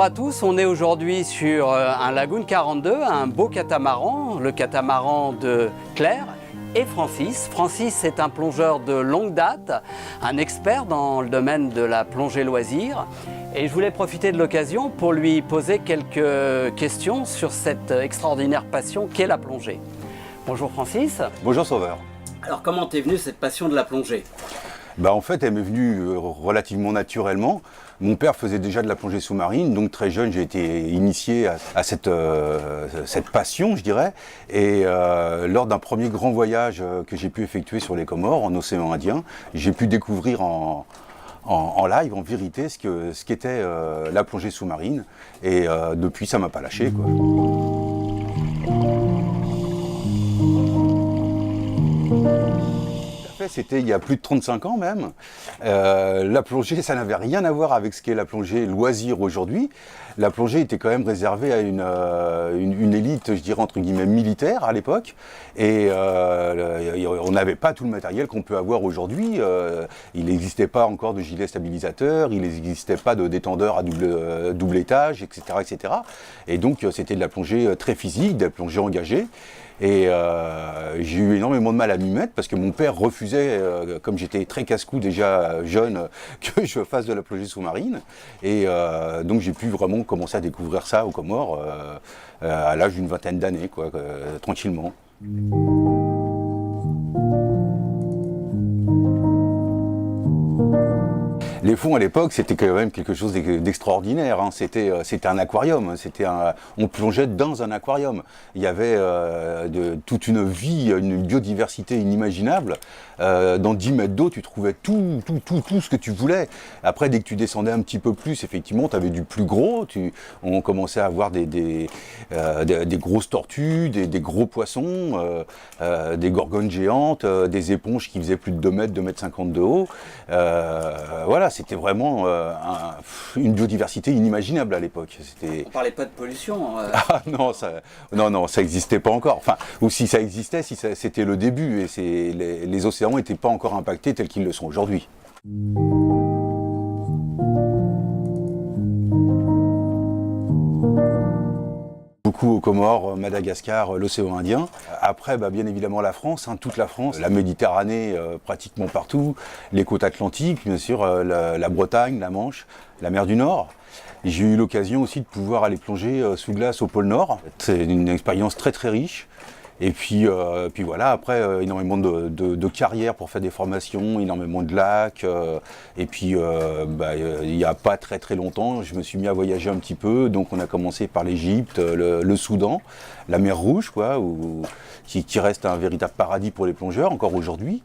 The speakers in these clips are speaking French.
Bonjour à tous, on est aujourd'hui sur un Lagoon 42, un beau catamaran, le catamaran de Claire et Francis. Francis est un plongeur de longue date, un expert dans le domaine de la plongée loisir. Et je voulais profiter de l'occasion pour lui poser quelques questions sur cette extraordinaire passion qu'est la plongée. Bonjour Francis. Bonjour Sauveur. Alors comment t'es venue cette passion de la plongée ? En fait, elle m'est venue relativement naturellement. Mon père faisait déjà de la plongée sous-marine, donc très jeune, j'ai été initié à cette passion, je dirais. Et lors d'un premier grand voyage que j'ai pu effectuer sur les Comores, en océan Indien, j'ai pu découvrir en live, en vérité, ce qu'était la plongée sous-marine. Et depuis, ça m'a pas lâché, quoi. C'était il y a plus de 35 ans même. La plongée, ça n'avait rien à voir avec ce qu'est la plongée loisir aujourd'hui. La plongée était quand même réservée à une élite, je dirais entre guillemets, militaire à l'époque. Et on n'avait pas tout le matériel qu'on peut avoir aujourd'hui. Il n'existait pas encore de gilet stabilisateur, il n'existait pas de détendeur à double étage, etc., etc. Et donc c'était de la plongée très physique, de la plongée engagée. Et j'ai eu énormément de mal à m'y mettre parce que mon père refusait, comme j'étais très casse-cou déjà jeune, que je fasse de la plongée sous-marine. Et donc j'ai pu vraiment commencer à découvrir ça aux Comores à l'âge d'une vingtaine d'années, quoi, tranquillement. Les fonds à l'époque, c'était quand même quelque chose d'extraordinaire. Hein. C'était un aquarium. On plongeait dans un aquarium. Il y avait toute une vie, une biodiversité inimaginable. Dans 10 mètres d'eau, tu trouvais tout ce que tu voulais. Après, dès que tu descendais un petit peu plus, effectivement, tu avais du plus gros. On commençait à avoir des grosses tortues, des gros poissons, des gorgones géantes, des éponges qui faisaient plus de 2 mètres, 2 mètres 50 de haut. Voilà. C'était vraiment une biodiversité inimaginable à l'époque. On parlait pas de pollution. Ah non, ça n'existait pas encore. Enfin, ou si ça existait, c'était le début et les océans n'étaient pas encore impactés tels qu'ils le sont aujourd'hui. Beaucoup aux Comores, Madagascar, l'océan Indien. Après, bien évidemment la France, hein, toute la France, la Méditerranée pratiquement partout, les côtes atlantiques, bien sûr, la Bretagne, la Manche, la mer du Nord. J'ai eu l'occasion aussi de pouvoir aller plonger sous glace au pôle Nord. C'est une expérience très très riche. Et puis voilà, après, énormément de carrières pour faire des formations, énormément de lacs. Et puis, il n'y a pas très très longtemps, je me suis mis à voyager un petit peu. Donc, on a commencé par l'Égypte, le Soudan, la mer Rouge, quoi, qui reste un véritable paradis pour les plongeurs, encore aujourd'hui.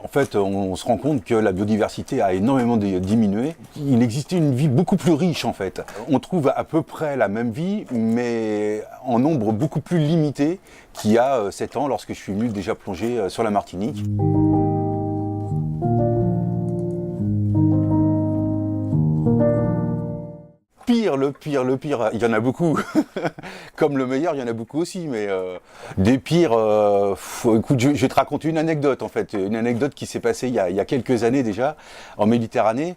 En fait, on se rend compte que la biodiversité a énormément diminué. Il existait une vie beaucoup plus riche, en fait. On trouve à peu près la même vie, mais en nombre beaucoup plus limité qu'il y a 7 ans, lorsque je suis venu déjà plonger sur la Martinique. Le pire, il y en a beaucoup. Comme le meilleur, il y en a beaucoup aussi, mais des pires, écoute, je vais te raconter une anecdote en fait, une anecdote qui s'est passée il y a quelques années déjà, en Méditerranée,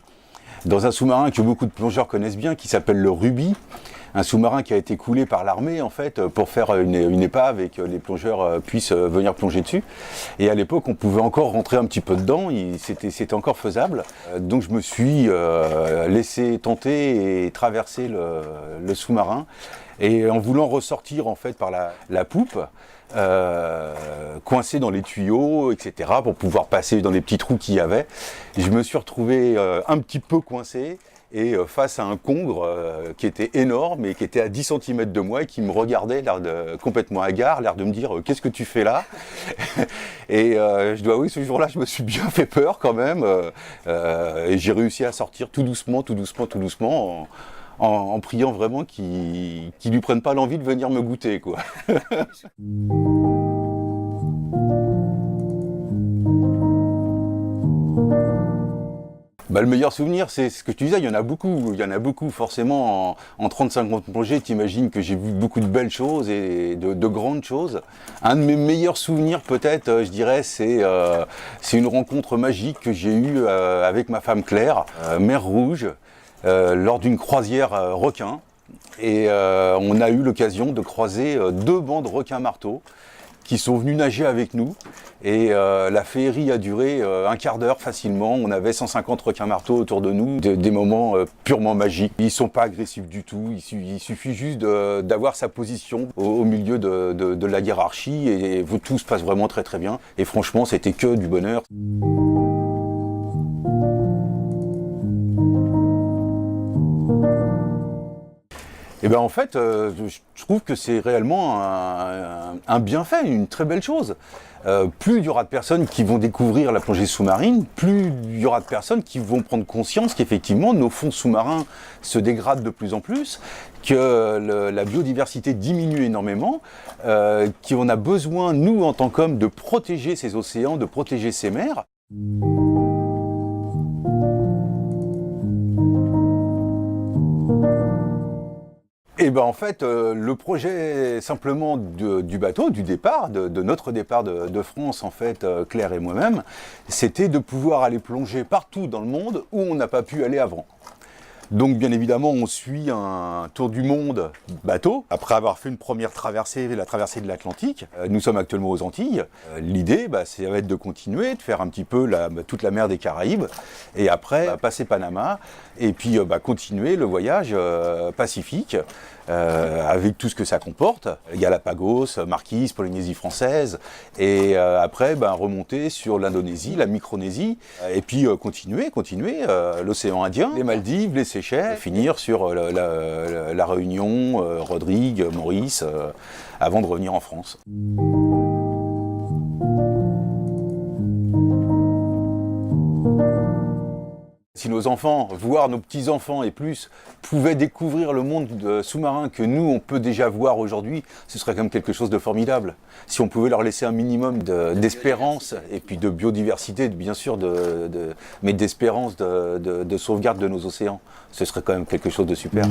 dans un sous-marin que beaucoup de plongeurs connaissent bien, qui s'appelle le Ruby. Un sous-marin qui a été coulé par l'armée en fait pour faire une épave et que les plongeurs puissent venir plonger dessus. Et à l'époque, on pouvait encore rentrer un petit peu dedans, c'était encore faisable. Donc je me suis laissé tenter et traverser le sous-marin. Et en voulant ressortir en fait par la poupe, coincé dans les tuyaux, etc., pour pouvoir passer dans les petits trous qu'il y avait, je me suis retrouvé un petit peu coincé. Et face à un congre qui était énorme et qui était à 10 cm de moi et qui me regardait, complètement hagard, l'air de me dire qu'est-ce que tu fais là? Et je dois avouer, ce jour-là, je me suis bien fait peur quand même. Et j'ai réussi à sortir tout doucement, en priant vraiment qu'il lui prenne pas l'envie de venir me goûter, quoi. Bah, le meilleur souvenir, c'est ce que tu disais, il y en a beaucoup forcément. En 35 ans de plongée, tu imagines que j'ai vu beaucoup de belles choses et de grandes choses. Un de mes meilleurs souvenirs peut-être, je dirais, c'est une rencontre magique que j'ai eue avec ma femme Claire, mer Rouge, lors d'une croisière requin. Et on a eu l'occasion de croiser 2 bancs de requins marteaux qui sont venus nager avec nous. Et la féerie a duré un quart d'heure facilement. On avait 150 requins marteaux autour de nous, des moments purement magiques. Ils ne sont pas agressifs du tout, il suffit juste d'avoir sa position au milieu de la hiérarchie et tout se passe vraiment très très bien. Et franchement, c'était que du bonheur. Et ben en fait, je trouve que c'est réellement un bienfait, une très belle chose. Plus il y aura de personnes qui vont découvrir la plongée sous-marine, plus il y aura de personnes qui vont prendre conscience qu'effectivement nos fonds sous-marins se dégradent de plus en plus, que la biodiversité diminue énormément, qu'on a besoin, nous en tant qu'hommes, de protéger ces océans, de protéger ces mers. Et ben en fait, le projet simplement du bateau, du départ, de notre départ de France, en fait, Claire et moi-même, c'était de pouvoir aller plonger partout dans le monde où on n'a pas pu aller avant. Donc bien évidemment, on suit un tour du monde bateau. Après avoir fait une première traversée, la traversée de l'Atlantique, nous sommes actuellement aux Antilles. L'idée, ça va être de continuer, de faire un petit peu toute la mer des Caraïbes, et après passer Panama, et puis continuer le voyage pacifique, avec tout ce que ça comporte. Galapagos, Marquise, Polynésie française, et après remonter sur l'Indonésie, la Micronésie, et puis continuer l'océan Indien, les Maldives, les Seychelles, et finir sur la Réunion, Rodrigue, Maurice, avant de revenir en France. Si nos enfants, voire nos petits-enfants et plus, pouvaient découvrir le monde sous-marin que nous, on peut déjà voir aujourd'hui, ce serait quand même quelque chose de formidable. Si on pouvait leur laisser un minimum d'espérance et puis de biodiversité, bien sûr, mais d'espérance de sauvegarde de nos océans, ce serait quand même quelque chose de super.